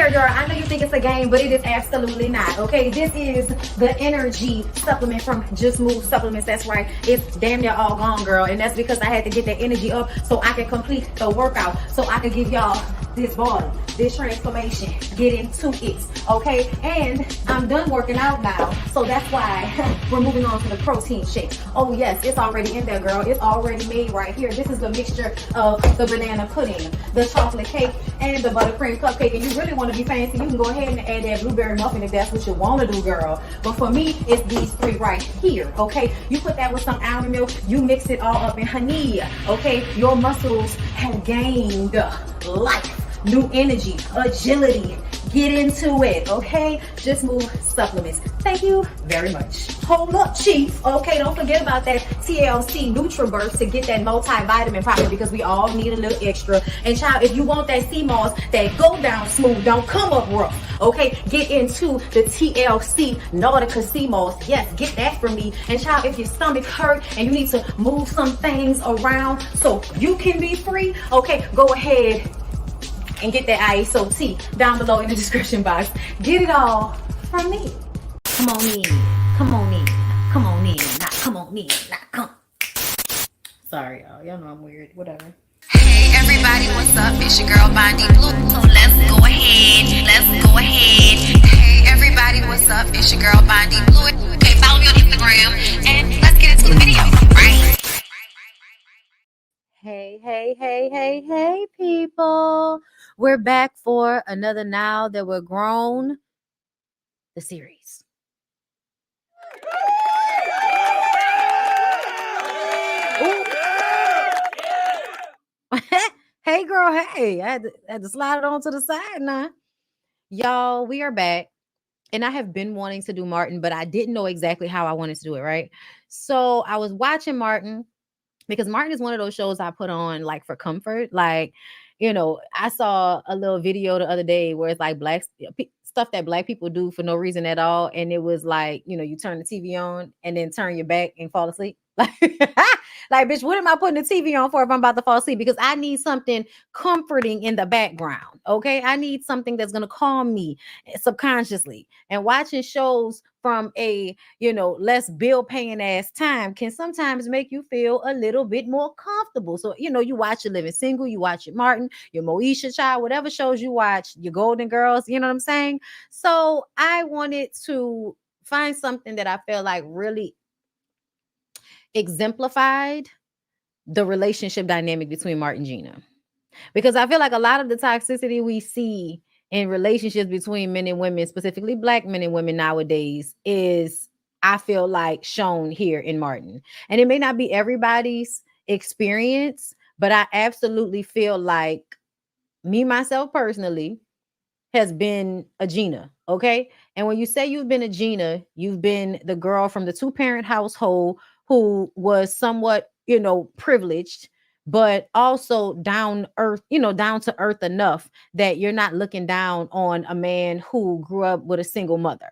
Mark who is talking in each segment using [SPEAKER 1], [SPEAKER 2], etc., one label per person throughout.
[SPEAKER 1] here, girl. I know you think it's a game, but it is absolutely not, okay? This is the energy supplement from Just Move Supplements. That's right. It's damn near all gone, girl. And that's because I had to get that energy up so I can complete the workout, so I can give y'all this body, this transformation, get into it, okay? And I'm done working out now, so that's why we're moving on to the protein shake. Oh yes, it's already in there, girl. It's already made right here. This is the mixture of the banana pudding, the chocolate cake, and the buttercream cupcake. And you really want to be fancy, you can go ahead and add that blueberry muffin if that's what you want to do, girl. But for me, it's these three right here, okay? You put that with some almond milk, you mix it all up in honey, okay? Your muscles have gained life, new energy, agility. Get into it, okay? Just Move Supplements. Thank you very much. Hold up, Chief. Okay, don't forget about that TLC NutriBurst to get that multivitamin pocket, because we all need a little extra. And child, if you want that sea moss that go down smooth, don't come up rough, okay? Get into the TLC Nautica sea moss. Yes, get that from me. And child, if your stomach hurt and you need to move some things around so you can be free, okay, go ahead and get that ISO tea down below in the description box. Get it all from me. Come on in, come on in, come on in, not come on in, not come. Sorry, y'all know I'm weird, whatever.
[SPEAKER 2] Hey everybody, what's up? It's your girl BondyBlue. So let's go ahead. Hey everybody, what's up? It's your girl BondyBlue. Okay, follow me on Instagram and let's get into the video, right?
[SPEAKER 1] Hey, people. We're back for another Now That We're Grown, the series. Hey, girl, hey. I had to slide it on to the side now. Y'all, we are back. And I have been wanting to do Martin, but I didn't know exactly how I wanted to do it, right? So I was watching Martin, because Martin is one of those shows I put on like for comfort. Like, you know, I saw a little video the other day where it's like stuff that Black people do for no reason at all. And it was like, you know, you turn the TV on and then turn your back and fall asleep. Like, bitch, what am I putting the TV on for if I'm about to fall asleep? Because I need something comforting in the background, okay? I need something that's going to calm me subconsciously. And watching shows from a, you know, less bill paying ass time can sometimes make you feel a little bit more comfortable. So, you know, you watch your Living Single, you watch your Martin, your Moesha Child, whatever shows you watch, your Golden Girls, you know what I'm saying? So I wanted to find something that I felt like really exemplified the relationship dynamic between Martin and Gina. Because I feel like a lot of the toxicity we see in relationships between men and women, specifically Black men and women nowadays, is, I feel like, shown here in Martin. And it may not be everybody's experience, but I absolutely feel like me, myself personally, has been a Gina, okay? And when you say you've been a Gina, you've been the girl from the two-parent household who was somewhat, you know, privileged, but also down to earth enough that you're not looking down on a man who grew up with a single mother.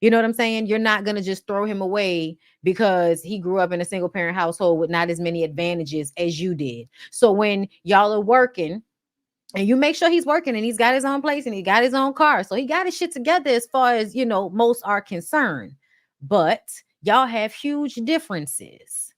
[SPEAKER 1] You know what I'm saying? You're not going to just throw him away because he grew up in a single parent household with not as many advantages as you did. So when y'all are working, and you make sure he's working and he's got his own place and he got his own car, so he got his shit together as far as, you know, most are concerned. But y'all have huge differences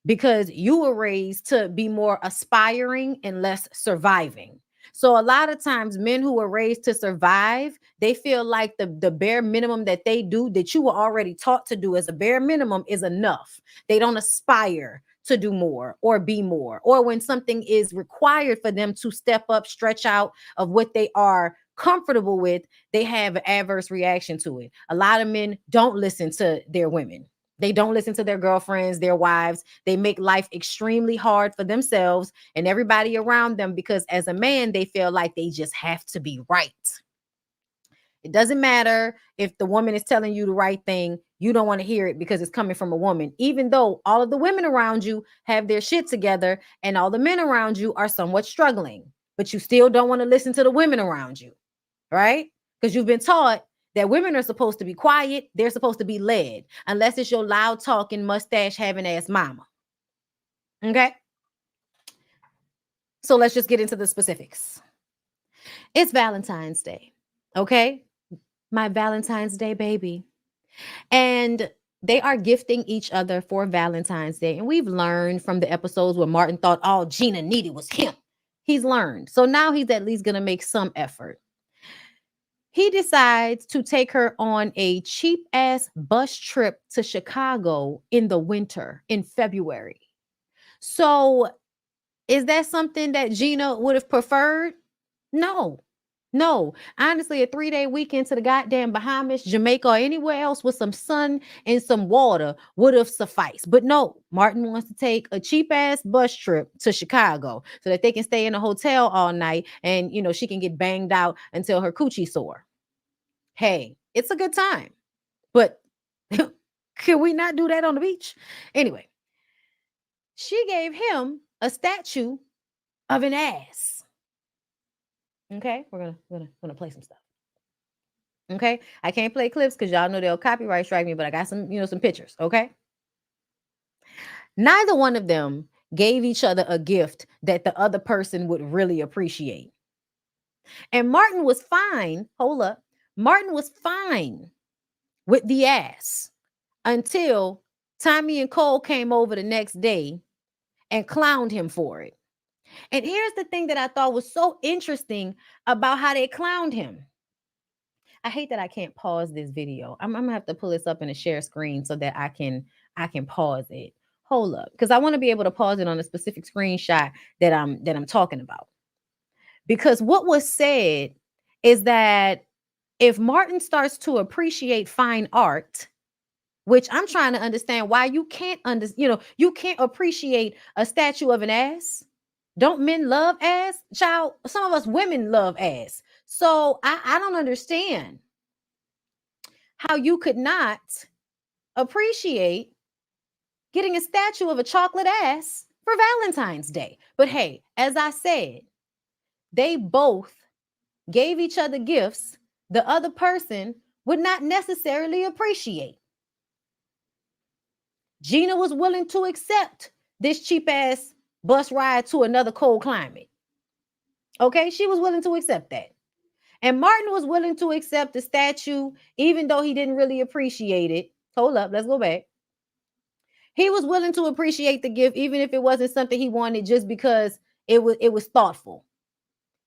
[SPEAKER 1] because you were raised to be more aspiring and less surviving. So a lot of times men who were raised to survive, they feel like the bare minimum that they do, that you were already taught to do as a bare minimum, is enough. They don't aspire to do more or be more, or when something is required for them to step up, stretch out of what they are comfortable with, they have an adverse reaction to it. A lot of men don't listen to their women. They don't listen to their girlfriends, their wives. They make life extremely hard for themselves and everybody around them, because as a man, they feel like they just have to be right. It doesn't matter if the woman is telling you the right thing. You don't want to hear it because it's coming from a woman, even though all of the women around you have their shit together and all the men around you are somewhat struggling, but you still don't want to listen to the women around you, right? Because you've been taught that women are supposed to be quiet. They're supposed to be led, unless it's your loud talking, mustache having ass mama. Okay. So let's just get into the specifics. It's Valentine's Day. Okay. My Valentine's Day baby. And they are gifting each other for Valentine's Day. And we've learned from the episodes where Martin thought all Gina needed was him. He's learned. So now he's at least going to make some effort. He decides to take her on a cheap ass bus trip to Chicago in the winter in February. So, is that something that Gina would have preferred? No. No. Honestly, a 3-day weekend to the goddamn Bahamas, Jamaica, or anywhere else with some sun and some water would have sufficed. But no, Martin wants to take a cheap ass bus trip to Chicago so that they can stay in a hotel all night and, she can get banged out until her coochie sore. Hey, it's a good time. But can we not do that on the beach? Anyway, she gave him a statue of an ass. Okay, we're gonna play some stuff. Okay, I can't play clips because y'all know they'll copyright strike me, but I got some pictures. Okay, neither one of them gave each other a gift that the other person would really appreciate. And Martin was fine. Hold up, Martin was fine with the ass until Tommy and Cole came over the next day and clowned him for it. And here's the thing that I thought was so interesting about how they clowned him. I hate that I can't pause this video. I'm gonna have to pull this up in a share screen so that I can pause it. Hold up, because I want to be able to pause it on a specific screenshot that I'm talking about. Because what was said is that if Martin starts to appreciate fine art, which I'm trying to understand why you can't you can't appreciate a statue of an ass. Don't men love ass? Child, some of us women love ass. So I don't understand how you could not appreciate getting a statue of a chocolate ass for Valentine's Day. But hey, as I said, they both gave each other gifts the other person would not necessarily appreciate. Gina was willing to accept this cheap ass bus ride to another cold climate. Okay, she was willing to accept that. And Martin was willing to accept the statue, even though he didn't really appreciate it. Hold up, let's go back. He was willing to appreciate the gift, even if it wasn't something he wanted, just because it was thoughtful.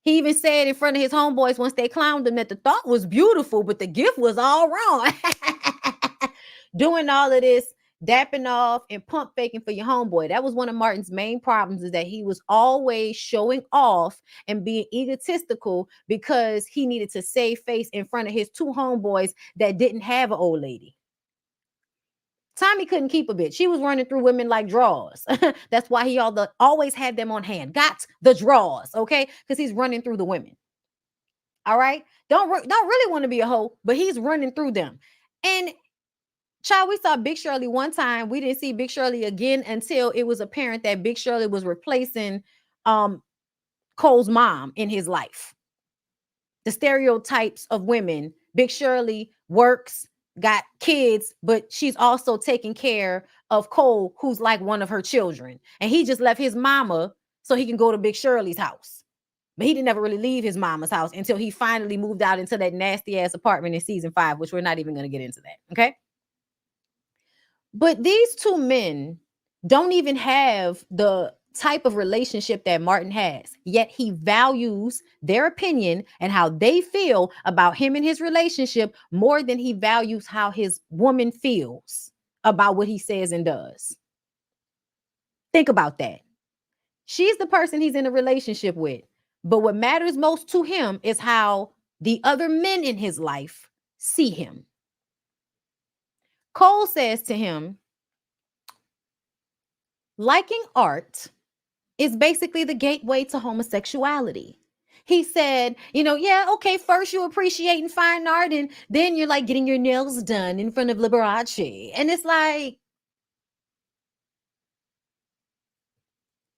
[SPEAKER 1] He even said in front of his homeboys once they clowned him that the thought was beautiful, but the gift was all wrong. Doing all of this dapping off and pump faking for your homeboy. That was one of Martin's main problems, is that he was always showing off and being egotistical because he needed to save face in front of his two homeboys that didn't have an old lady. Tommy couldn't keep a bitch. She was running through women like drawers. That's why he always had them on hand. Got the drawers, okay? Because he's running through the women. All right? Don't really want to be a hoe, but he's running through them. And child, we saw Big Shirley one time. We didn't see Big Shirley again until it was apparent that Big Shirley was replacing Cole's mom in his life. The stereotypes of women. Big Shirley works, got kids, but she's also taking care of Cole, who's like one of her children. And he just left his mama so he can go to Big Shirley's house. But he didn't ever really leave his mama's house until he finally moved out into that nasty ass apartment in season 5, which we're not even going to get into that. Okay. But these two men don't even have the type of relationship that Martin has, yet he values their opinion and how they feel about him and his relationship more than he values how his woman feels about what he says and does. Think about that. She's the person he's in a relationship with, but what matters most to him is how the other men in his life see him. Cole says to him, liking art is basically the gateway to homosexuality. He said, yeah, okay, first you appreciating fine art and then you're like getting your nails done in front of Liberace. And it's like,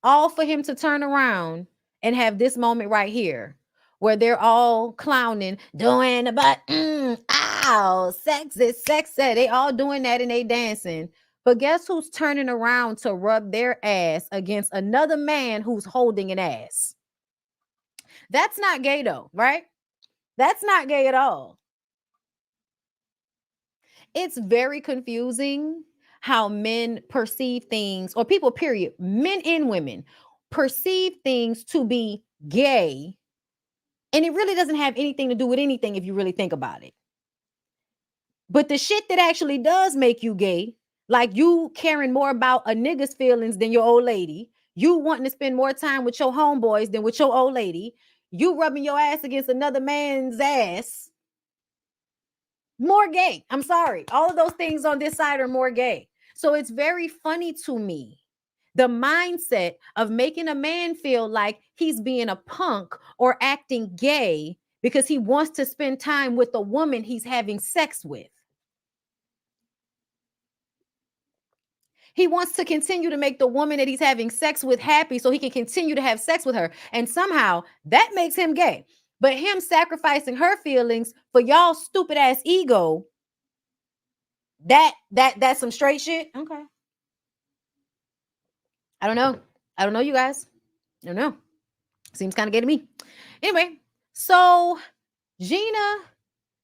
[SPEAKER 1] all for him to turn around and have this moment right here where they're all clowning, doing the butt, ow, sexy. They all doing that and they dancing. But guess who's turning around to rub their ass against another man who's holding an ass? That's not gay though, right? That's not gay at all. It's very confusing how men perceive things, or people, period, men and women perceive things to be gay. And it really doesn't have anything to do with anything if you really think about it. But the shit that actually does make you gay, like you caring more about a nigga's feelings than your old lady, you wanting to spend more time with your homeboys than with your old lady, you rubbing your ass against another man's ass, more gay. I'm sorry. All of those things on this side are more gay. So it's very funny to me, the mindset of making a man feel like he's being a punk or acting gay because he wants to spend time with the woman he's having sex with. He wants to continue to make the woman that he's having sex with happy so he can continue to have sex with her. And somehow that makes him gay. But him sacrificing her feelings for y'all stupid ass ego, that's some straight shit. Okay. I don't know. I don't know, you guys. I don't know. Seems kind of gay to me. Anyway, so Gina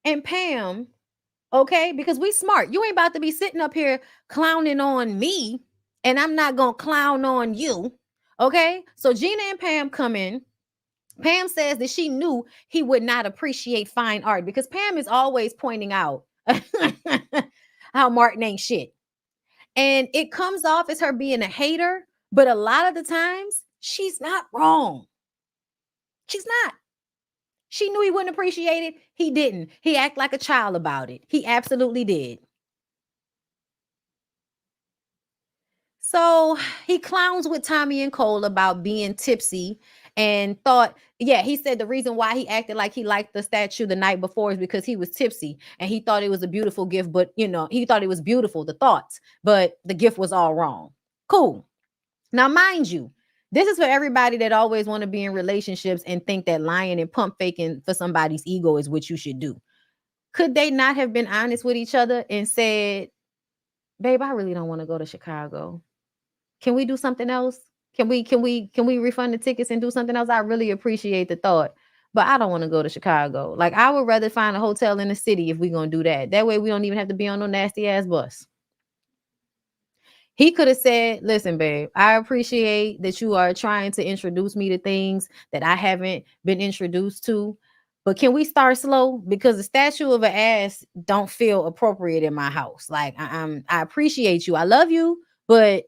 [SPEAKER 1] and Pam, okay, because we smart. You ain't about to be sitting up here clowning on me, and I'm not gonna clown on you. Okay, so Gina and Pam come in. Pam says that she knew he would not appreciate fine art because Pam is always pointing out how Martin ain't shit. And it comes off as her being a hater, but a lot of the times she's not wrong. She's not. She knew he wouldn't appreciate it. He didn't. He acted like a child about it. He absolutely did. So he clowns with Tommy and Cole about being tipsy and thought, yeah, he said the reason why he acted like he liked the statue the night before is because he was tipsy and he thought it was a beautiful gift, but he thought it was beautiful, the thoughts, but the gift was all wrong. Cool. Now, mind you, this is for everybody that always want to be in relationships and think that lying and pump faking for somebody's ego is what you should do. Could they not have been honest with each other and said, babe, I really don't want to go to Chicago. Can we do something else? Can we refund the tickets and do something else? I really appreciate the thought, but I don't want to go to Chicago. Like, I would rather find a hotel in the city if we're going to do that. That way we don't even have to be on no nasty ass bus. He could have said, listen, babe, I appreciate that you are trying to introduce me to things that I haven't been introduced to, but can we start slow? Because the statue of an ass don't feel appropriate in my house. Like, I appreciate you. I love you, but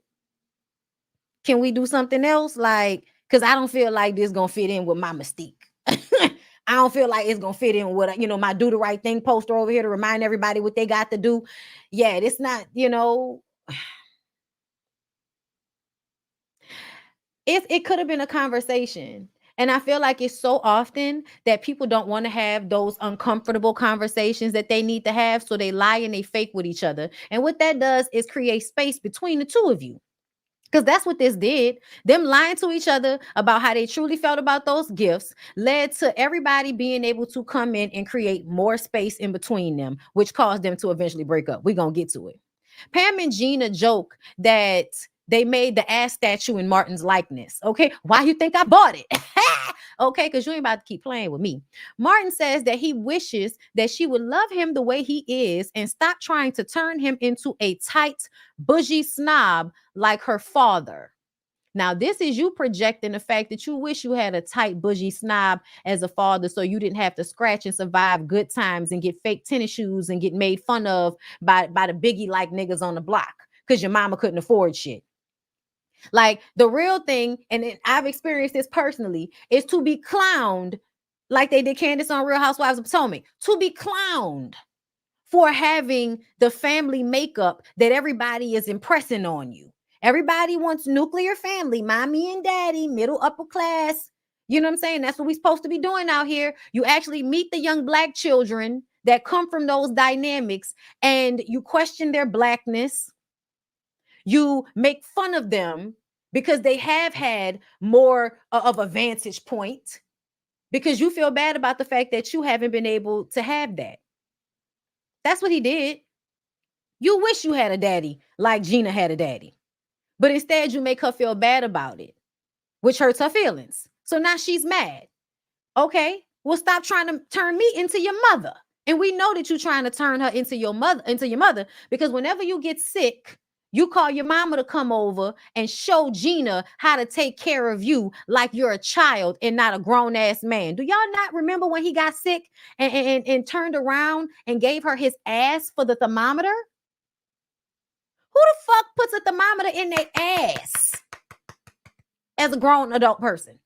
[SPEAKER 1] can we do something else? Like, because I don't feel like this going to fit in with my mystique. I don't feel like it's going to fit in with, my do the right thing poster over here to remind everybody what they got to do. Yeah, it's not, it could have been a conversation. And I feel like it's so often that people don't want to have those uncomfortable conversations that they need to have. So they lie and they fake with each other. And what that does is create space between the two of you. Because that's what this did. Them lying to each other about how they truly felt about those gifts led to everybody being able to come in and create more space in between them, which caused them to eventually break up. We're going to get to it. Pam and Gina joke that they made the ass statue in Martin's likeness. Okay, why you think I bought it? Okay, because you ain't about to keep playing with me. Martin says that he wishes that she would love him the way he is and stop trying to turn him into a tight, bougie snob like her father. Now, this is you projecting the fact that you wish you had a tight, bougie snob as a father so you didn't have to scratch and survive good times and get fake tennis shoes and get made fun of by the biggie-like niggas on the block because your mama couldn't afford shit. Like, the real thing, and I've experienced this personally, is to be clowned like they did Candace on Real Housewives of Potomac, to be clowned for having the family makeup that everybody is impressing on you. Everybody wants nuclear family, mommy and daddy, middle, upper class. You know what I'm saying? That's what we're supposed to be doing out here. You actually meet the young Black children that come from those dynamics and you question their Blackness. You make fun of them because they have had more of a vantage point because you feel bad about the fact that you haven't been able to have that. That's what he did. You wish you had a daddy like Gina had a daddy, but instead you make her feel bad about it, which hurts her feelings. So now she's mad. Okay, Well, stop trying to turn me into your mother. And we know that you're trying to turn her into your mother, because whenever you get sick, you call your mama to come over and show Gina how to take care of you like you're a child and not a grown-ass man. Do y'all not remember when he got sick and turned around and gave her his ass for the thermometer? Who the fuck puts a thermometer in their ass as a grown adult person?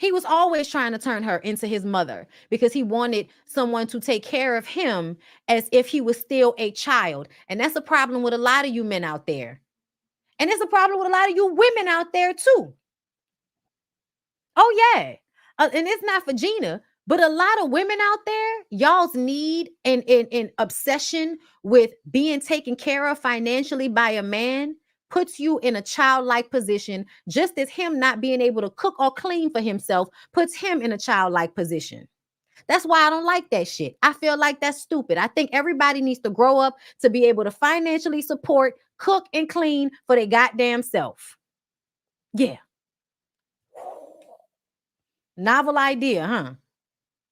[SPEAKER 1] He was always trying to turn her into his mother because he wanted someone to take care of him as if he was still a child. And that's a problem with a lot of you men out there. And it's a problem with a lot of you women out there too. Oh, yeah. And it's not for Gina, but a lot of women out there, y'all's need and obsession with being taken care of financially by a man puts you in a childlike position, just as him not being able to cook or clean for himself puts him in a childlike position. That's why I don't like that shit. I feel like that's stupid. I think everybody needs to grow up to be able to financially support, cook, and clean for their goddamn self. Yeah. Novel idea, huh?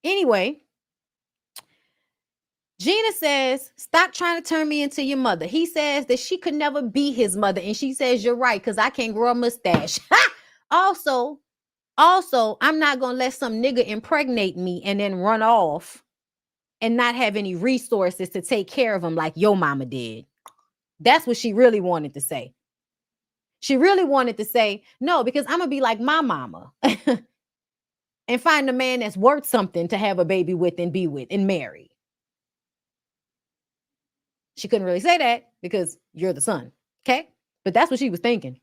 [SPEAKER 1] Anyway, Gina says, stop trying to turn me into your mother. He says that she could never be his mother. And she says, you're right, because I can't grow a mustache. Also, I'm not going to let some nigga impregnate me and then run off and not have any resources to take care of him like your mama did. That's what she really wanted to say. She really wanted to say, no, because I'm going to be like my mama and find a man that's worth something to have a baby with and be with and marry. She couldn't really say that because you're the son. Okay. But that's what she was thinking.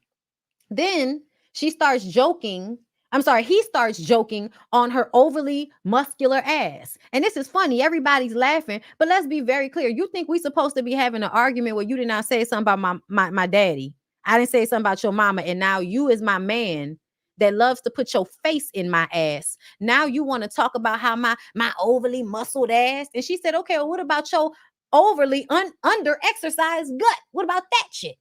[SPEAKER 1] Then he starts joking on her overly muscular ass. And this is funny. Everybody's laughing, but let's be very clear. You think we're supposed to be having an argument where you did not say something about my daddy. I didn't say something about your mama. And now you as my man that loves to put your face in my ass. Now you want to talk about how my overly muscled ass. And she said, okay, well, what about your overly under exercised gut? What about that shit?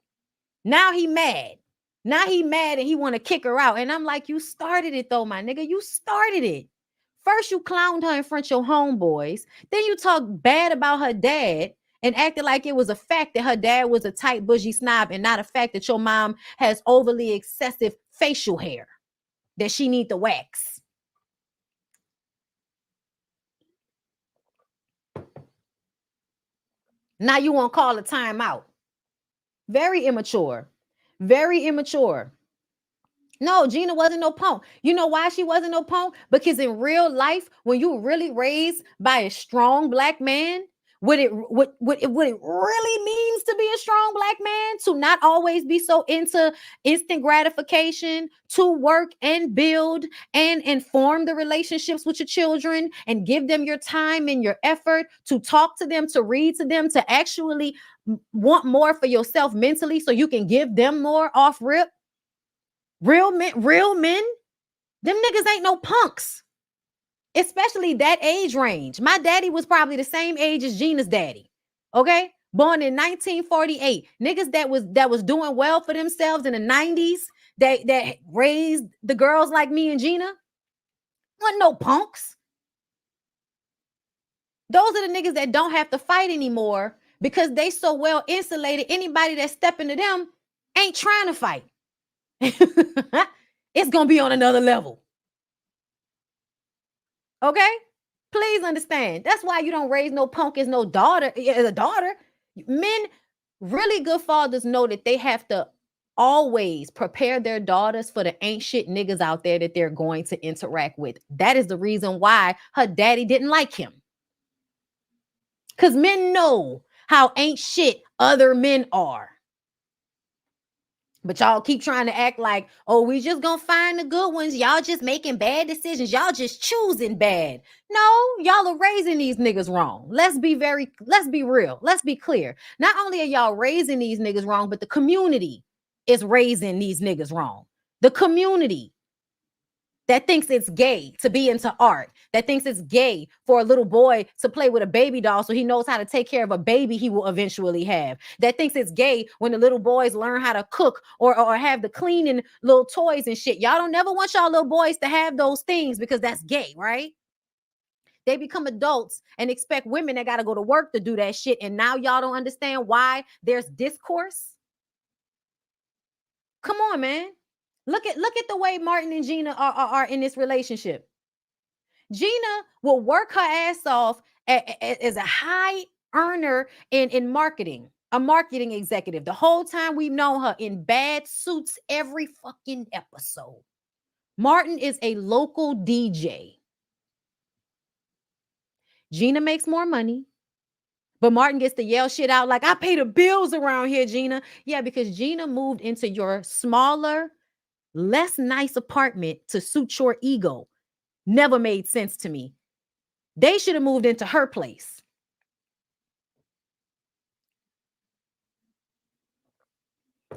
[SPEAKER 1] Now he mad. Now he mad and he want to kick her out. And I'm like, you started it though, my nigga. You started it. First you clowned her in front of your homeboys. Then you talk bad about her dad and acted like it was a fact that her dad was a tight bougie snob and not a fact that your mom has overly excessive facial hair that she need to wax. Now you want to call a timeout. Very immature. Very immature. No, Gina wasn't no punk. You know why she wasn't no punk? Because in real life, when you really raised by a strong black man, what it really means to be a strong black man, to not always be so into instant gratification, to work and build and inform the relationships with your children and give them your time and your effort, to talk to them, to read to them, to actually want more for yourself mentally so you can give them more off rip. Real men, them niggas ain't no punks. Especially that age range. My daddy was probably the same age as Gina's daddy. Okay? Born in 1948. Niggas that was doing well for themselves in the 90s, that raised the girls like me and Gina. Wasn't no punks. Those are the niggas that don't have to fight anymore because they so well insulated. Anybody that step into them ain't trying to fight. It's gonna be on another level. Okay, please understand. That's why you don't raise no punk as no daughter. As a daughter, men, really good fathers know that they have to always prepare their daughters for the ain't shit niggas out there that they're going to interact with. That is the reason why her daddy didn't like him. Because men know how ain't shit other men are. But y'all keep trying to act like, oh, we just gonna find the good ones. Y'all just making bad decisions. Y'all just choosing bad. No, y'all are raising these niggas wrong. Let's be real. Let's be clear. Not only are y'all raising these niggas wrong, but the community is raising these niggas wrong. The community. that thinks it's gay to be into art, that thinks it's gay for a little boy to play with a baby doll so he knows how to take care of a baby he will eventually have, that thinks it's gay when the little boys learn how to cook or have the cleaning little toys and shit. Y'all don't never want y'all little boys to have those things because that's gay, right? They become adults and expect women that got to go to work to do that shit. And now y'all don't understand why there's discourse. Come on, man. Look at the way Martin and Gina are in this relationship. Gina will work her ass off as a high earner in marketing, a marketing executive. The whole time we've known her in bad suits every fucking episode. Martin is a local DJ. Gina makes more money, but Martin gets to yell shit out like, I pay the bills around here, Gina. Yeah, because Gina moved into your smaller, less nice apartment to suit your ego. Never made sense to me. They should have moved into her place.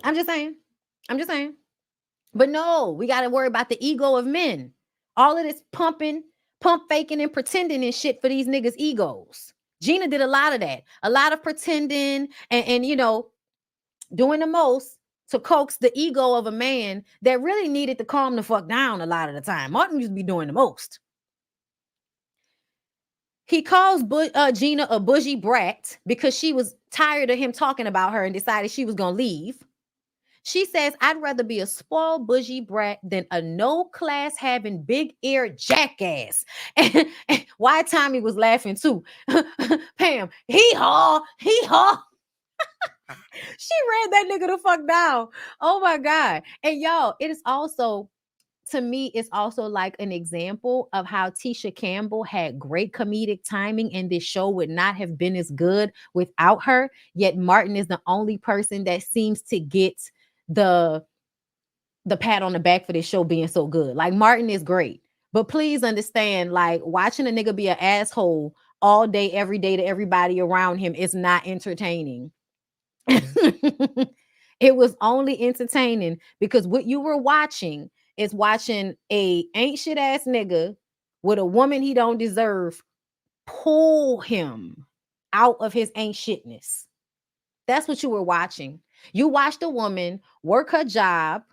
[SPEAKER 1] I'm just saying. But no, we got to worry about the ego of men. All of this pump faking and pretending and shit for these niggas' egos. Gina did a lot of that. A lot of pretending and you know, doing the most to coax the ego of a man that really needed to calm the fuck down a lot of the time. Martin used to be doing the most. He calls Gina a bougie brat because she was tired of him talking about her and decided she was going to leave. She says, I'd rather be a spoiled bougie brat than a no-class having big-eared jackass. And why Tommy was laughing too. Pam, hee-haw. She ran that nigga the fuck down. Oh my God. And y'all, it is also, to me, it's also like an example of how Tisha Campbell had great comedic timing and this show would not have been as good without her. Yet Martin is the only person that seems to get the pat on the back for this show being so good. Like, Martin is great, but please understand, like, watching a nigga be an asshole all day, every day to everybody around him is not entertaining. It was only entertaining because what you were watching is watching a ain't shit ass nigga with a woman he don't deserve pull him out of his ain't shitness. That's what you were watching. You watched a woman work her job,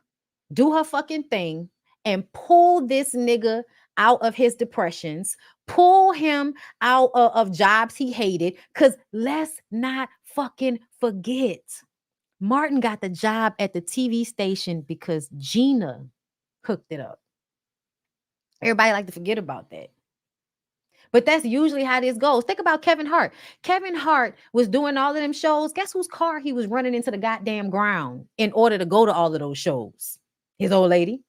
[SPEAKER 1] do her fucking thing, and pull this nigga out of his depressions, pull him out of jobs he hated. Because let's not fucking forget, Martin got the job at the TV station because Gina hooked it up. Everybody like to forget about that. But that's usually how this goes. Think about Kevin Hart. Kevin Hart was doing all of them shows. Guess whose car he was running into the goddamn ground in order to go to all of those shows? His old lady.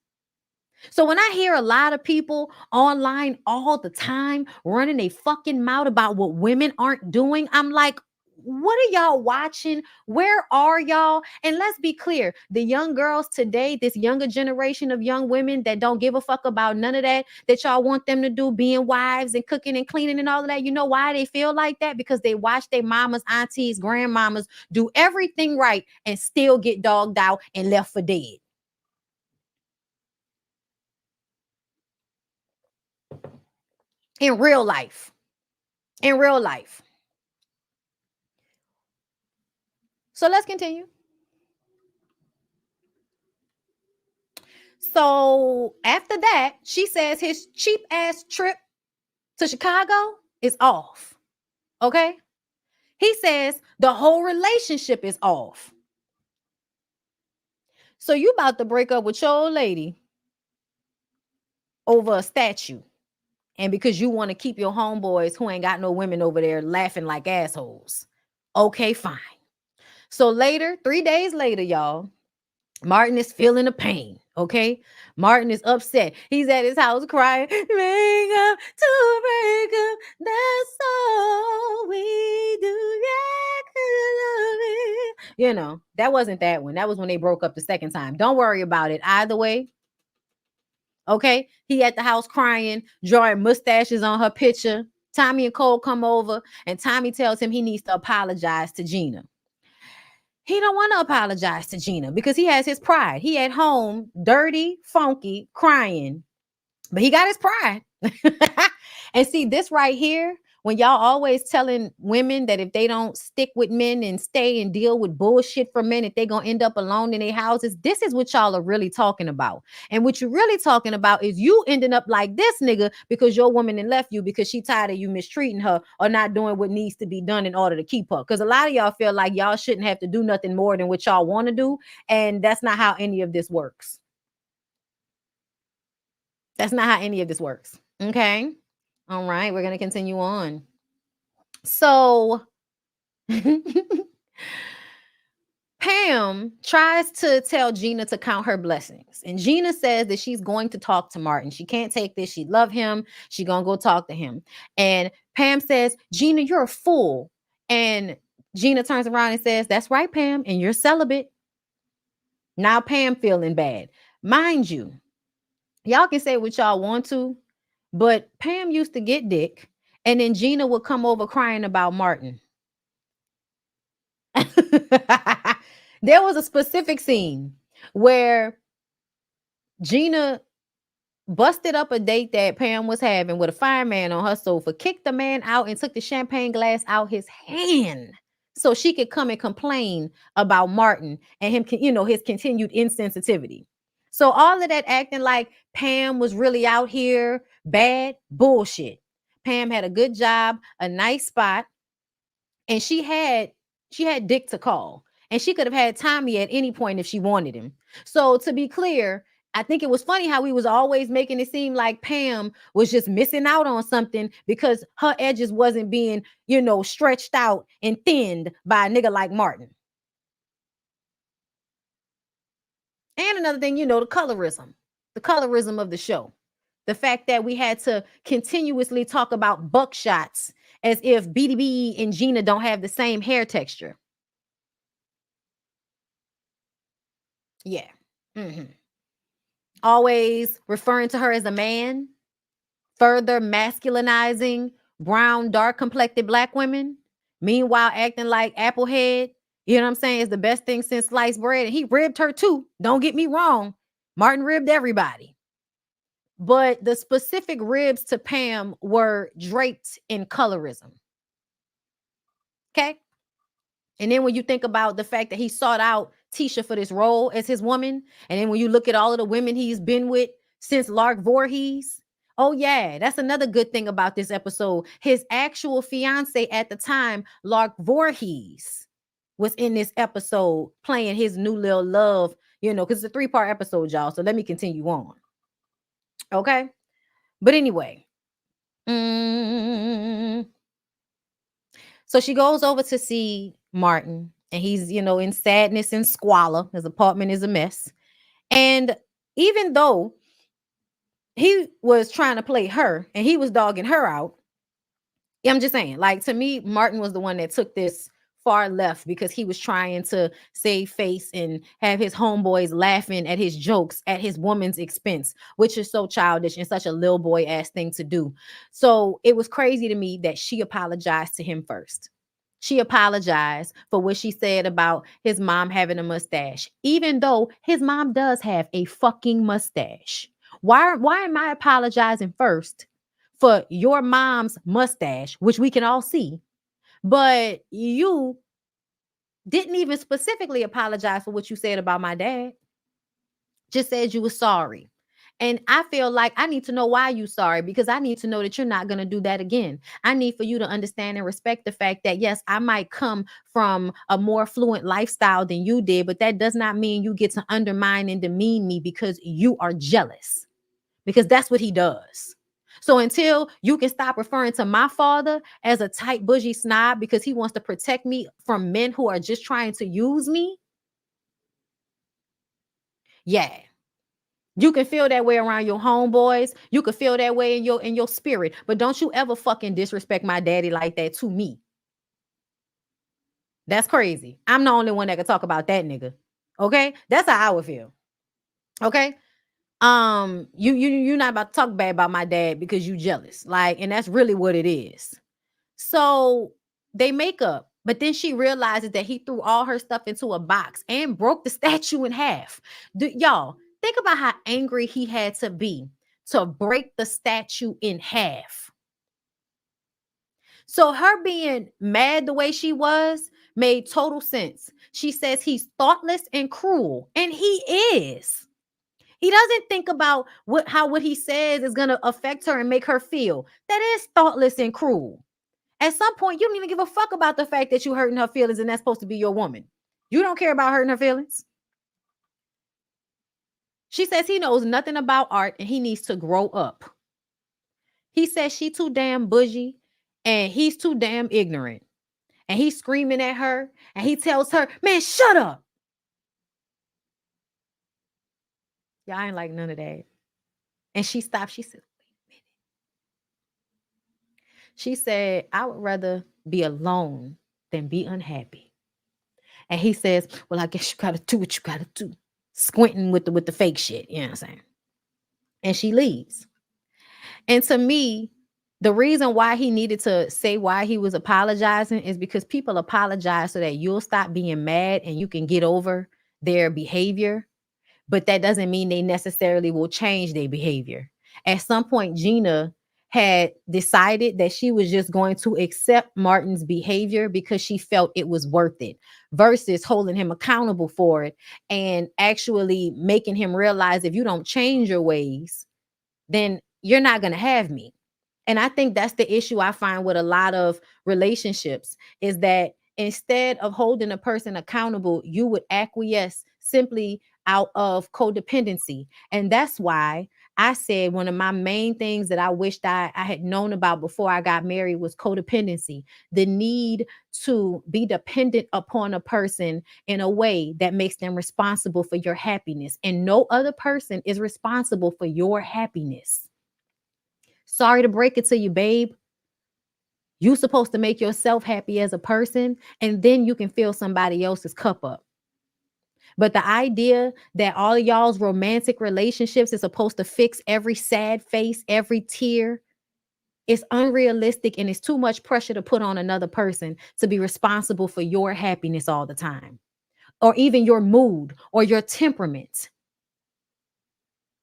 [SPEAKER 1] So when I hear a lot of people online all the time running a fucking mouth about what women aren't doing, I'm like, what are y'all watching? Where are y'all? And let's be clear, the young girls today, this younger generation of young women that don't give a fuck about none of that y'all want them to do, being wives and cooking and cleaning and all of that. You know why they feel like that? Because they watch their mamas, aunties, grandmamas do everything right and still get dogged out and left for dead. In real life. So let's continue. So after that, she says his cheap ass trip to Chicago is off. Okay? He says the whole relationship is off. So you about to break up with your old lady over a statue. And because you want to keep your homeboys who ain't got no women over there laughing like assholes. Okay, fine. So later, 3 days later, y'all, Martin is feeling the pain. Okay, Martin is upset. He's at his house crying, break up to break up. That's all we do. Yeah, you know, that wasn't that one. That was when they broke up the second time. Don't worry about it. Either way. Okay, he at the house crying, drawing mustaches on her picture. Tommy and Cole come over, and Tommy tells him he needs to apologize to Gina. He don't want to apologize to Gina because he has his pride. He at home, dirty, funky, crying But he got his pride. And see, this right here, when y'all always telling women that if they don't stick with men and stay and deal with bullshit from men, if they gonna end up alone in their houses, this is what y'all are really talking about. And what you're really talking about is you ending up like this nigga because your woman and left you because she tired of you mistreating her or not doing what needs to be done in order to keep her. Because a lot of y'all feel like y'all shouldn't have to do nothing more than what y'all want to do. And that's not how any of this works. That's not how any of this works. Okay. All right. We're going to continue on. So Pam tries to tell Gina to count her blessings. And Gina says that she's going to talk to Martin. She can't take this. She love him. She going to go talk to him. And Pam says, Gina, you're a fool. And Gina turns around and says, that's right, Pam. And you're celibate. Now Pam feeling bad. Mind you, y'all can say what y'all want to, but Pam used to get dick. And then Gina would come over crying about Martin. There was a specific scene where Gina busted up a date that Pam was having with a fireman on her sofa, kicked the man out, and took the champagne glass out his hand so she could come and complain about Martin and him, his continued insensitivity. So all of that acting like Pam was really out here bad, bullshit. Pam had a good job, a nice spot, and she had Dick to call, and she could have had Tommy at any point if she wanted him. So to be clear, I think it was funny how we was always making it seem like Pam was just missing out on something because her edges wasn't being, stretched out and thinned by a nigga like Martin. And another thing, the colorism of the show. The fact that we had to continuously talk about buckshots as if BDB and Gina don't have the same hair texture. Yeah. Mm-hmm. Always referring to her as a man, further masculinizing brown, dark complected black women. Meanwhile, acting like Applehead, you know what I'm saying, is the best thing since sliced bread. And he ribbed her too. Don't get me wrong. Martin ribbed everybody. But the specific ribs to Pam were draped in colorism. Okay? And then when you think about the fact that he sought out Tisha for this role as his woman, and then when you look at all of the women he's been with since Lark Voorhees, oh yeah, that's another good thing about this episode. His actual fiance at the time, Lark Voorhees, was in this episode playing his new little love, because it's a 3-part episode, y'all. So let me continue on. Okay? But anyway, so she goes over to see Martin, and he's, in sadness and squalor. His apartment is a mess. And even though he was trying to play her and he was dogging her out, I'm just saying, like, to me, Martin was the one that took this far left because he was trying to save face and have his homeboys laughing at his jokes at his woman's expense, which is so childish and such a little boy ass thing to do. So it was crazy to me that she apologized to him first. She apologized for what she said about his mom having a mustache, even though his mom does have a fucking mustache. Why am I apologizing first for your mom's mustache, which we can all see, but you didn't even specifically apologize for what you said about my dad? Just said you were sorry. And I feel like I need to know why you're sorry, because I need to know that you're not going to do that again. I need for you to understand and respect the fact that, yes, I might come from a more fluent lifestyle than you did, but that does not mean you get to undermine and demean me because you are jealous, because that's what he does. So until you can stop referring to my father as a tight bougie snob because he wants to protect me from men who are just trying to use me, yeah. You can feel that way around your homeboys. You can feel that way in your spirit. But don't you ever fucking disrespect my daddy like that to me. That's crazy. I'm the only one that can talk about that nigga. Okay? That's how I would feel. Okay? You're not about to talk bad about my dad because you jealous. Like, and that's really what it is. So they make up, but then she realizes that he threw all her stuff into a box and broke the statue in half. Y'all, think about how angry he had to be to break the statue in half. So her being mad the way she was made total sense. She says he's thoughtless and cruel, and he is. He doesn't think about how what he says is going to affect her and make her feel. That is thoughtless and cruel. At some point, you don't even give a fuck about the fact that you hurting her feelings and that's supposed to be your woman. You don't care about hurting her feelings. She says he knows nothing about art and he needs to grow up. He says she too damn bougie and he's too damn ignorant. And he's screaming at her and he tells her, man, shut up. Y'all ain't like none of that. And she stopped. She said, wait a minute. She said, I would rather be alone than be unhappy. And he says, well, I guess you got to do what you got to do. Squinting with the fake shit. You know what I'm saying? And she leaves. And to me, the reason why he needed to say why he was apologizing is because people apologize so that you'll stop being mad and you can get over their behavior. But that doesn't mean they necessarily will change their behavior. At some point, Gina had decided that she was just going to accept Martin's behavior because she felt it was worth it versus holding him accountable for it and actually making him realize if you don't change your ways, then you're not going to have me. And I think that's the issue I find with a lot of relationships is that instead of holding a person accountable, you would acquiesce simply out of codependency. And that's why I said one of my main things that I wished I had known about before I got married was codependency, the need to be dependent upon a person in a way that makes them responsible for your happiness. And no other person is responsible for your happiness. Sorry to break it to you, babe. You're supposed to make yourself happy as a person, and then you can fill somebody else's cup up. But the idea that all of y'all's romantic relationships is supposed to fix every sad face, every tear, is unrealistic, and it's too much pressure to put on another person to be responsible for your happiness all the time, or even your mood or your temperament.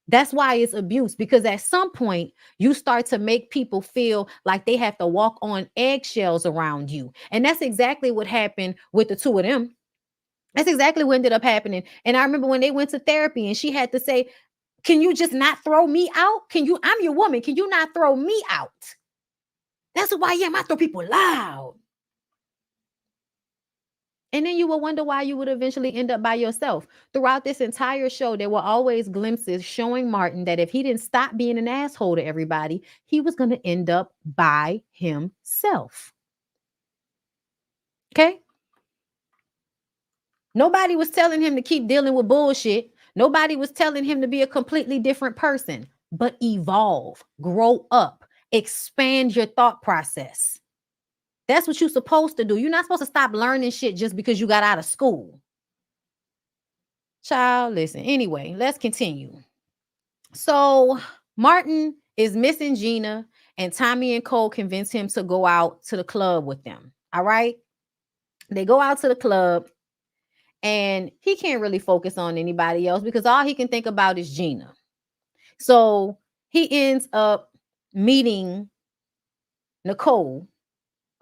[SPEAKER 1] That's why it's abuse, because at some point you start to make people feel like they have to walk on eggshells around you. And that's exactly what happened with the two of them. That's exactly what ended up happening. And I remember when they went to therapy and she had to say, can you just not throw me out? I'm your woman. Can you not throw me out? That's why I throw people loud. And then you will wonder why you would eventually end up by yourself. Throughout this entire show, there were always glimpses showing Martin that if he didn't stop being an asshole to everybody, he was going to end up by himself. Okay? Nobody was telling him to keep dealing with bullshit. Nobody was telling him to be a completely different person, but evolve, grow up, expand your thought process. That's what you're supposed to do. You're not supposed to stop learning shit just because you got out of school. Child, listen. Anyway, let's continue. So Martin is missing Gina, and Tommy and Cole convince him to go out to the club with them. All right. They go out to the club, and he can't really focus on anybody else because all he can think about is Gina. So he ends up meeting Nicole.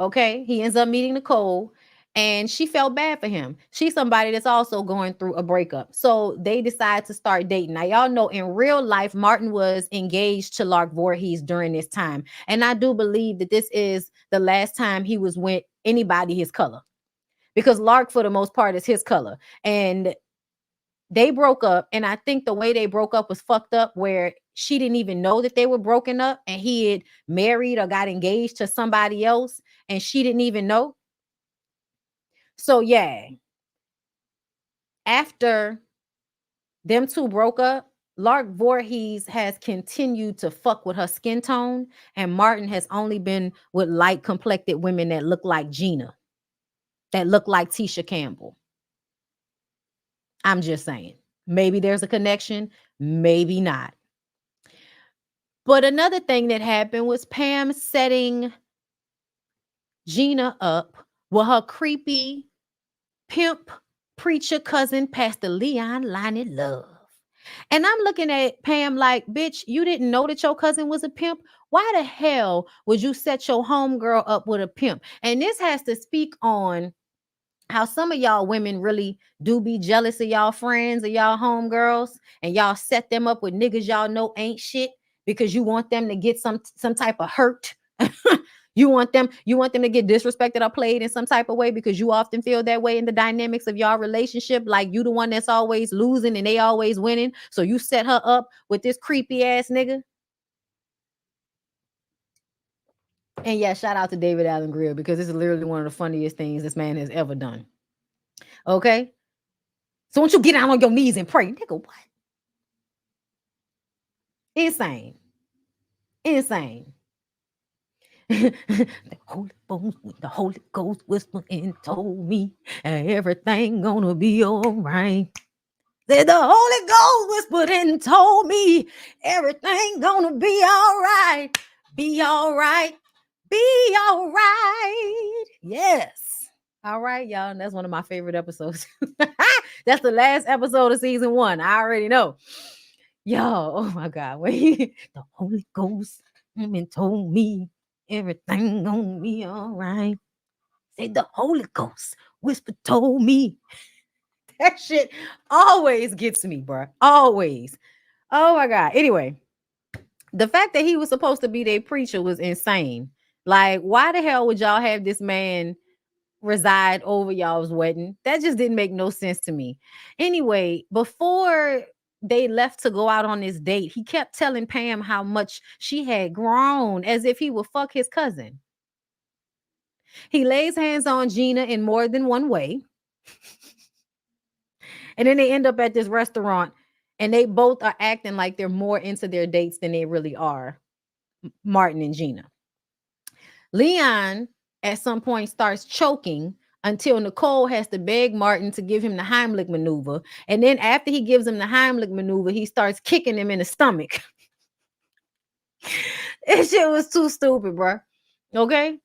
[SPEAKER 1] Okay. He ends up meeting Nicole, and she felt bad for him. She's somebody that's also going through a breakup. So they decide to start dating. Now, y'all know in real life, Martin was engaged to Lark Voorhees during this time. And I do believe that this is the last time he was with anybody his color, because Lark, for the most part, is his color. And they broke up. And I think the way they broke up was fucked up, where she didn't even know that they were broken up and he had married or got engaged to somebody else and she didn't even know. So yeah, after them two broke up, Lark Voorhees has continued to fuck with her skin tone, and Martin has only been with light complected women that look like Gina, that look like Tisha Campbell. I'm just saying, maybe there's a connection, maybe not. But another thing that happened was Pam setting Gina up with her creepy pimp preacher cousin, Pastor Leon Lonnie Love. And I'm looking at Pam like, bitch, you didn't know that your cousin was a pimp? Why the hell would you set your homegirl up with a pimp? And this has to speak on how some of y'all women really do be jealous of y'all friends or y'all homegirls, and y'all set them up with niggas y'all know ain't shit because you want them to get some type of hurt. You want them to get disrespected or played in some type of way because you often feel that way in the dynamics of y'all relationship, like you the one that's always losing and they always winning. So you set her up with this creepy ass nigga. And yeah, shout out to David Allen Greer because this is literally one of the funniest things this man has ever done. Okay? So once you get down on your knees and pray, nigga, what? Insane. Insane. the Holy Ghost whispered and told me everything gonna be all right. Said the Holy Ghost whispered and told me everything gonna be all right. Be all right. Be all right. Yes. All right, y'all. And that's one of my favorite episodes. That's the last episode of season 1. I already know. Yo, oh my God. Wait. The Holy Ghost and told me everything gonna be all right. Say the Holy Ghost whispered told me. That shit always gets me, bro. Always. Oh my God. Anyway, the fact that he was supposed to be their preacher was insane. Like, why the hell would y'all have this man reside over y'all's wedding? That just didn't make no sense to me. Anyway, before they left to go out on this date, he kept telling Pam how much she had grown, as if he would fuck his cousin. He lays hands on Gina in more than one way. And then they end up at this restaurant and they both are acting like they're more into their dates than they really are, Martin and Gina. Leon at some point starts choking until Nicole has to beg Martin to give him the Heimlich maneuver. And then after he gives him the Heimlich maneuver, he starts kicking him in the stomach. This shit was too stupid, bro. Okay?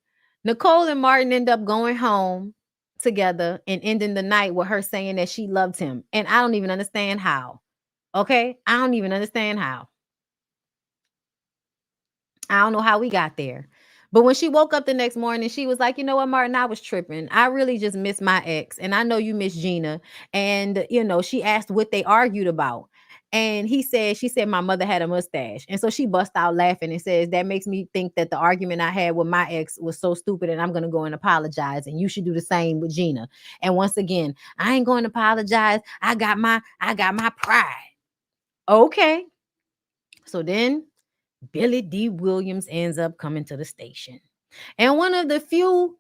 [SPEAKER 1] Nicole and Martin end up going home together and ending the night with her saying that she loved him. And I don't even understand how. Okay? I don't even understand how. I don't know how we got there. But when she woke up the next morning, she was like, you know what, Martin, I was tripping. I really just miss my ex. And I know you miss Gina. And, she asked what they argued about. And she said, my mother had a mustache. And so she bust out laughing and says, that makes me think that the argument I had with my ex was so stupid and I'm going to go and apologize. And you should do the same with Gina. And once again, I ain't going to apologize. I got my pride. Okay. So then Billy D. Williams ends up coming to the station. And one of the few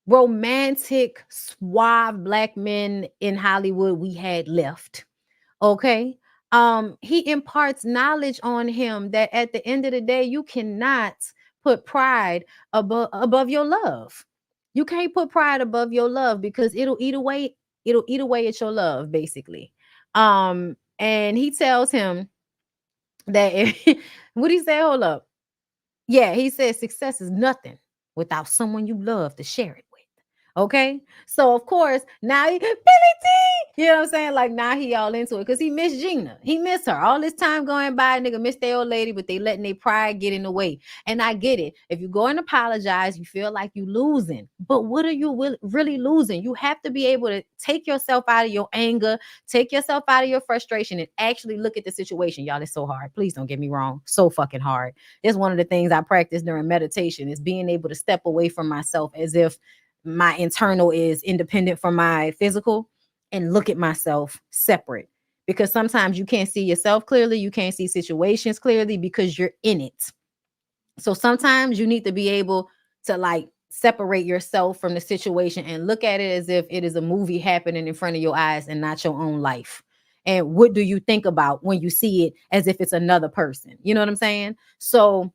[SPEAKER 1] romantic, suave black men in Hollywood we had left. Okay. He imparts knowledge on him that at the end of the day, you cannot put pride above your love. You can't put pride above your love because it'll eat away at your love, basically. And he tells him that what he say? Hold up. Yeah, he says success is nothing without someone you love to share it with. Okay. So of course, now Billy T, you know what I'm saying? Like now he all into it because he missed Gina. He missed her. All this time going by, nigga missed their old lady, but they letting their pride get in the way. And I get it. If you go and apologize, you feel like you losing. But what are you really losing? You have to be able to take yourself out of your anger, take yourself out of your frustration, and actually look at the situation. Y'all, it's so hard. Please don't get me wrong. So fucking hard. It's one of the things I practice during meditation is being able to step away from myself as if my internal is independent from my physical and look at myself separate, because sometimes you can't see yourself clearly. You can't see situations clearly because you're in it. So sometimes you need to be able to like separate yourself from the situation and look at it as if it is a movie happening in front of your eyes and not your own life. And what do you think about when you see it as if it's another person? You know what I'm saying? So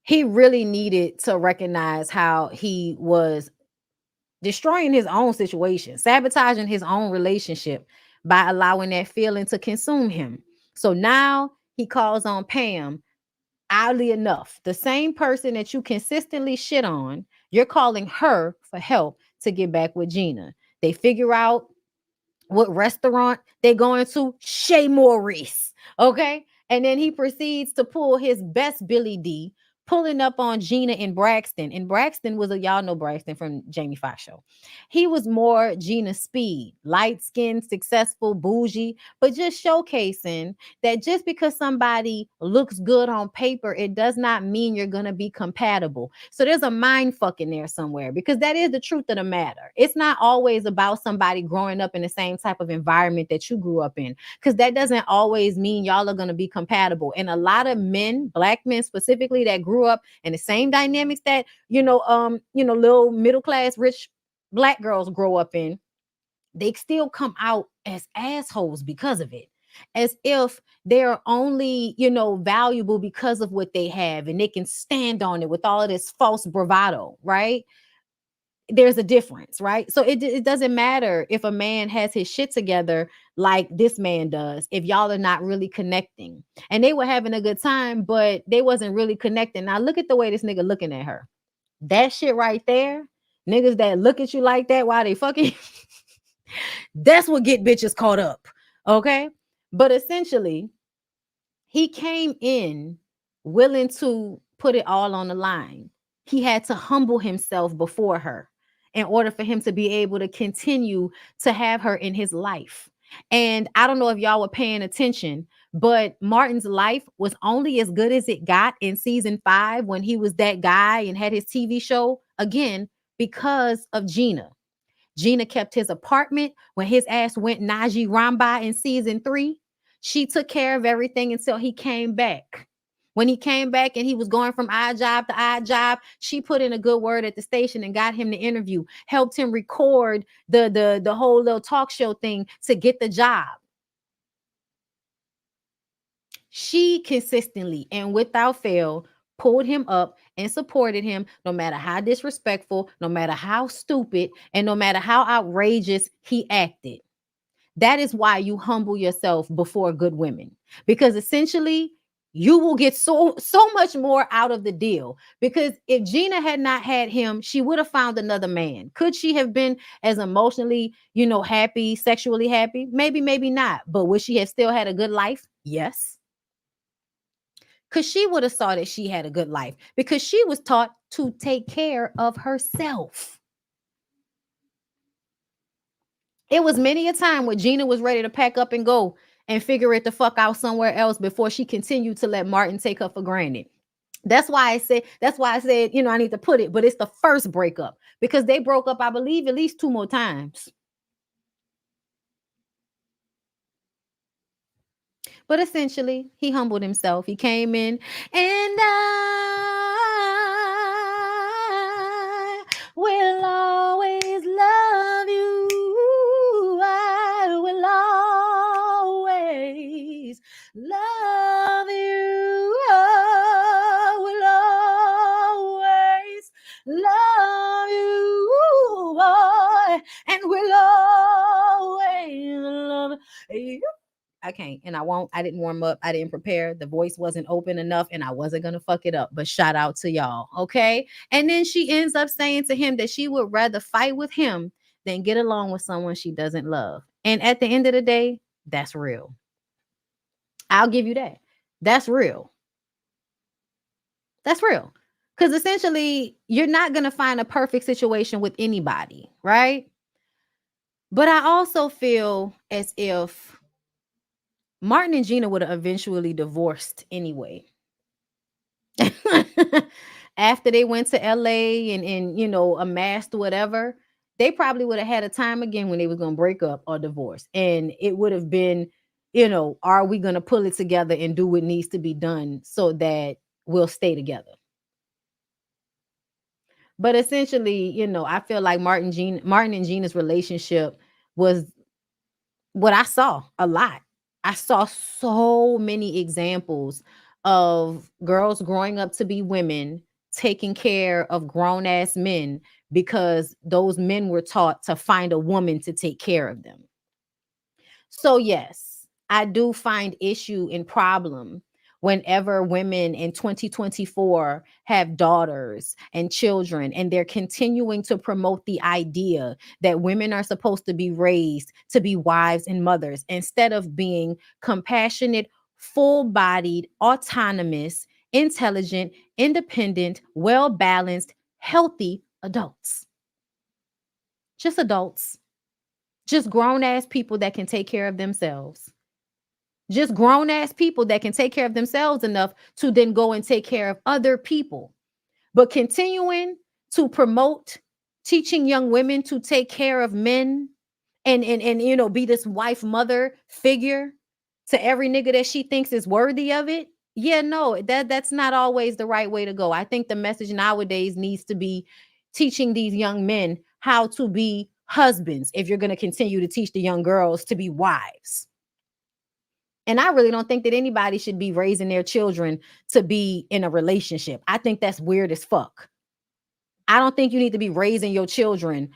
[SPEAKER 1] he really needed to recognize how he was destroying his own situation, sabotaging his own relationship by allowing that feeling to consume him. So now he calls on Pam. Oddly enough, the same person that you consistently shit on, you're calling her for help to get back with Gina. They figure out what restaurant they going to? Chez Maurice. Okay. And then he proceeds to pull his best Billy D, pulling up on Gina in Braxton. And Braxton was y'all know Braxton from Jamie Foxx show. He was more Gina speed, light skinned, successful, bougie, but just showcasing that just because somebody looks good on paper, it does not mean you're going to be compatible. So there's a mind fuck in there somewhere, because that is the truth of the matter. It's not always about somebody growing up in the same type of environment that you grew up in, because that doesn't always mean y'all are going to be compatible. And a lot of men, black men specifically, that grew up in the same dynamics that, little middle class, rich black girls grow up in, they still come out as assholes because of it, as if they're only, valuable because of what they have and they can stand on it with all of this false bravado, right? There's a difference, right? So it doesn't matter if a man has his shit together like this man does, if y'all are not really connecting. And they were having a good time, but they wasn't really connecting. Now look at the way this nigga looking at her. That shit right there, niggas that look at you like that while they fucking, that's what get bitches caught up. Okay. But essentially, he came in willing to put it all on the line. He had to humble himself before her in order for him to be able to continue to have her in his life. And I don't know if y'all were paying attention, but Martin's life was only as good as it got in season 5 when he was that guy and had his TV show again because of Gina. Gina kept his apartment when his ass went Najee Rambai in season 3. She took care of everything until he came back. When he came back and he was going from odd job to odd job, she put in a good word at the station and got him the interview, helped him record the whole little talk show thing to get the job. She consistently and without fail pulled him up and supported him, no matter how disrespectful, no matter how stupid, and no matter how outrageous he acted. That is why you humble yourself before good women, because essentially you will get so much more out of the deal. Because if Gina had not had him, she would have found another man. Could she have been as emotionally, happy, sexually happy? Maybe, maybe not. But would she have still had a good life? Yes. Because she would have saw that she had a good life, because she was taught to take care of herself. It was many a time where Gina was ready to pack up and go and figure it the fuck out somewhere else before she continued to let Martin take her for granted. That's why I said, I need to put it, but it's the first breakup, because they broke up, I believe, at least 2 more times. But essentially, he humbled himself. He came in, and I will always love you. I will always love you. I will always love you, boy, and will always love you. I can't, and I won't. I didn't warm up. I didn't prepare. The voice wasn't open enough, and I wasn't going to fuck it up. But shout out to y'all. Okay. And then she ends up saying to him that she would rather fight with him than get along with someone she doesn't love. And at the end of the day, that's real. I'll give you that. That's real. That's real. Because essentially, you're not going to find a perfect situation with anybody, right? But I also feel as if Martin and Gina would have eventually divorced anyway. After they went to LA and amassed whatever, they probably would have had a time again when they was going to break up or divorce. And it would have been, are we going to pull it together and do what needs to be done so that we'll stay together? But essentially, I feel like Martin and Gina's relationship was what I saw a lot. I saw so many examples of girls growing up to be women taking care of grown ass men because those men were taught to find a woman to take care of them. So yes, I do find issue and problem whenever women in 2024 have daughters and children, and they're continuing to promote the idea that women are supposed to be raised to be wives and mothers instead of being compassionate, full-bodied, autonomous, intelligent, independent, well-balanced, healthy adults. Just adults. Just grown ass people that can take care of themselves. Just grown ass people that can take care of themselves enough to then go and take care of other people. But continuing to promote teaching young women to take care of men and you know, be this wife mother figure to every nigga that she thinks is worthy of it. Yeah, no, that's not always the right way to go. I think the message nowadays needs to be teaching these young men how to be husbands if you're going to continue to teach the young girls to be wives. And I really don't think that anybody should be raising their children to be in a relationship. I think that's weird as fuck. I don't think you need to be raising your children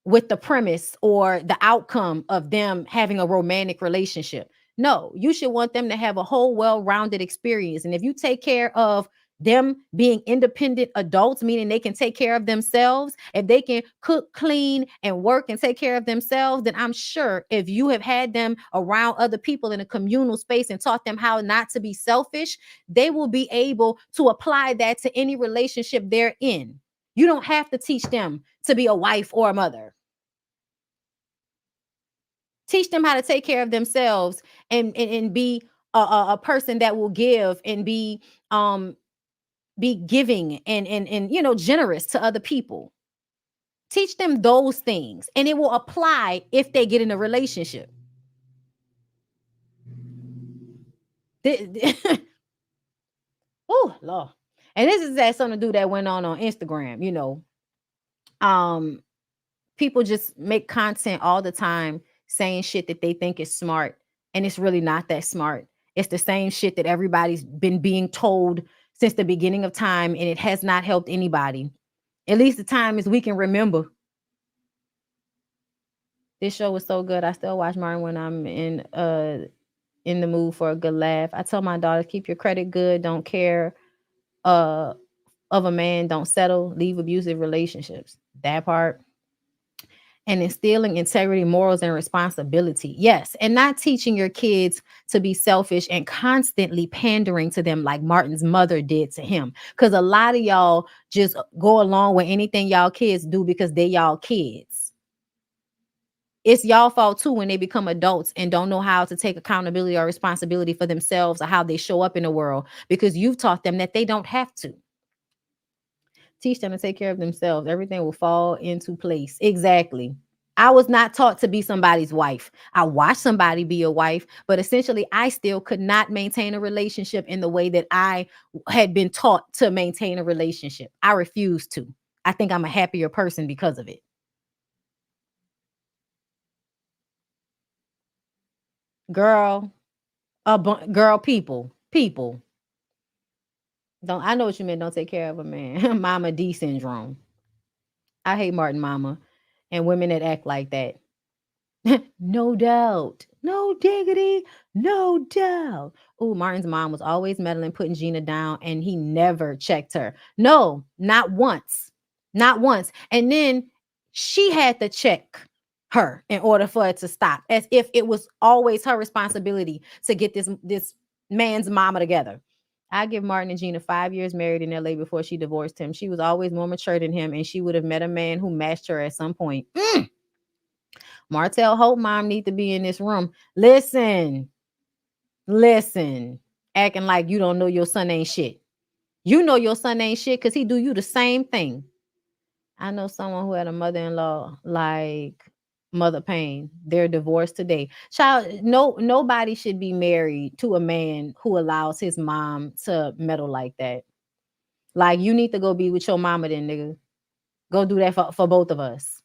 [SPEAKER 1] with the premise or the outcome of them having a romantic relationship. No, you should want them to have a whole well-rounded experience. And if you take care of them being independent adults, meaning they can take care of themselves, if they can cook, clean, and work and take care of themselves, then I'm sure if you have had them around other people in a communal space and taught them how not to be selfish, they will be able to apply that to any relationship they're in. You don't have to teach them to be a wife or a mother. Teach them how to take care of themselves and be a person that will give and be giving and you know, generous to other people. Teach them those things and it will apply if they get in a relationship. Oh Lord. And this is that something to do that went on Instagram, you know. People just make content all the time saying shit that they think is smart, and it's really not that smart. It's the same shit that everybody's been being told since the beginning of time, and it has not helped anybody. At least the time as we can remember. This show was so good. I still watch Martin when I'm in the mood for a good laugh. I tell my daughters, keep your credit good, don't care uh of a man, don't settle, leave abusive relationships. That part. And instilling integrity, morals, and responsibility. Yes. And not teaching your kids to be selfish and constantly pandering to them like Martin's mother did to him. Because a lot of y'all just go along with anything y'all kids do because they y'all kids. It's y'all fault too when they become adults and don't know how to take accountability or responsibility for themselves or how they show up in the world because you've taught them that they don't have to. Teach them to take care of themselves. Everything will fall into place. Exactly. I was not taught to be somebody's wife. I watched somebody be a wife, but essentially I still could not maintain a relationship in the way that I had been taught to maintain a relationship. I refuse to. I think I'm a happier person because of it. Girl, girl, people. Don't I know what you meant? Don't take care of a man. Mama D syndrome. I hate Martin Mama and women that act like that. No doubt. No diggity. No doubt. Oh, Martin's mom was always meddling, putting Gina down, and he never checked her. No, not once. Not once. And then she had to check her in order for it to stop, as if it was always her responsibility to get this man's mama together. I give Martin and Gina 5 years married in LA before she divorced him. She was always more mature than him, and she would have met a man who matched her at some point. Martell Hope mom need to be in this room. Listen, acting like you don't know your son ain't shit. You know your son ain't shit because he do you the same thing. I know someone who had a mother-in-law like Mother Payne. They're divorced today. Child, nobody should be married to a man who allows his mom to meddle like that. Like, you need to go be with your mama then, nigga. Go do that for both of us.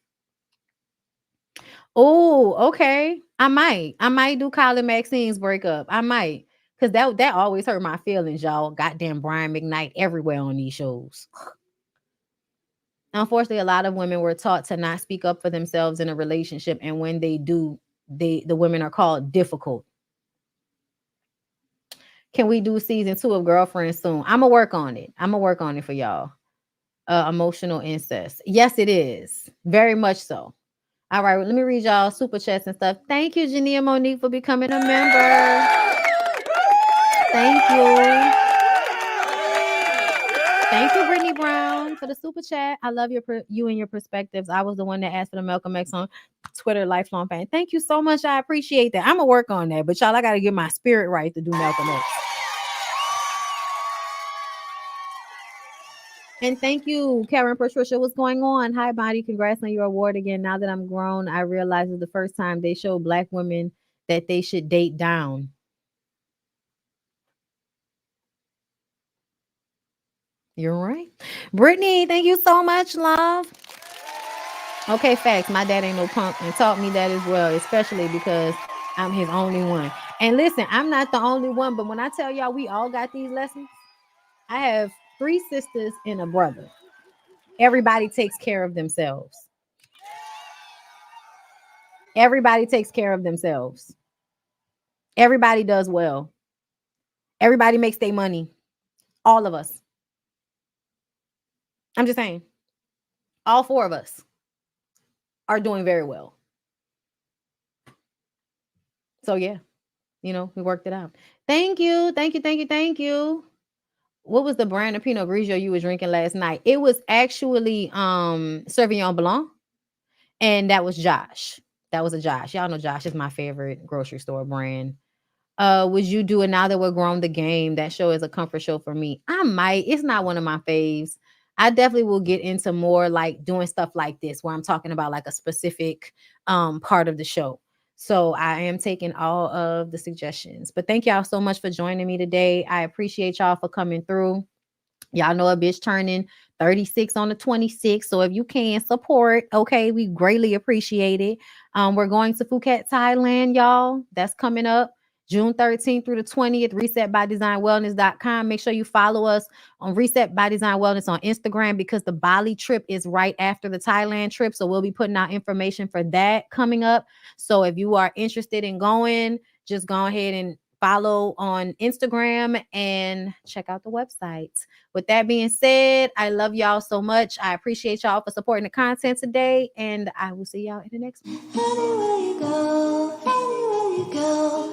[SPEAKER 1] Oh, okay. I might do Kyle and Maxine's breakup. I might. Because that always hurt my feelings, y'all. Goddamn Brian McKnight everywhere on these shows. Unfortunately, a lot of women were taught to not speak up for themselves in a relationship. And when they do, the women are called difficult. Can we do season 2 of Girlfriends soon? I'm gonna work on it. I'm gonna work on it for y'all. Emotional incest. Yes, it is. Very much so. All right, well, let me read y'all super chats and stuff. Thank you, Jania Monique, for becoming a member. Thank you. Thank you, Brittany Brown, for the super chat. I love you and your perspectives. I was the one that asked for the Malcolm X on Twitter, lifelong fan. Thank you so much. I appreciate that. I'm gonna work on that, but y'all, I gotta get my spirit right to do Malcolm X. And thank you, Karen Patricia. What's going on? Hi, Bonnie. Congrats on your award again. Now that I'm grown, I realize it's the first time they show Black women that they should date down. You're right. Brittany, thank you so much, love. Okay, facts. My dad ain't no punk and taught me that as well, especially because I'm his only one. And listen, I'm not the only one, but when I tell y'all we all got these lessons, I have 3 sisters and a brother. Everybody takes care of themselves. Everybody takes care of themselves. Everybody does well. Everybody makes their money. All of us. I'm just saying. All 4 of us are doing very well. So yeah, we worked it out. Thank you. Thank you. Thank you. Thank you. What was the brand of Pinot Grigio you were drinking last night? It was actually Sauvignon Blanc, and that was Josh. That was a Josh. Y'all know Josh is my favorite grocery store brand. Would you do it now that we're grown the game? That show is a comfort show for me. I might. It's not one of my faves. I definitely will get into more like doing stuff like this where I'm talking about like a specific part of the show. So I am taking all of the suggestions. But thank y'all so much for joining me today. I appreciate y'all for coming through. Y'all know a bitch turning 36 on the 26th. So if you can support, okay, we greatly appreciate it. We're going to Phuket, Thailand, y'all. That's coming up June 13th through the 20th. resetbydesignwellness.com. Make sure you follow us on Reset by Design Wellness on Instagram because the Bali trip is right after the Thailand trip. So we'll be putting out information for that coming up. So if you are interested in going, just go ahead and follow on Instagram and check out the website. With that being said, I love y'all so much. I appreciate y'all for supporting the content today, and I will see y'all in the next one. Anywhere you go,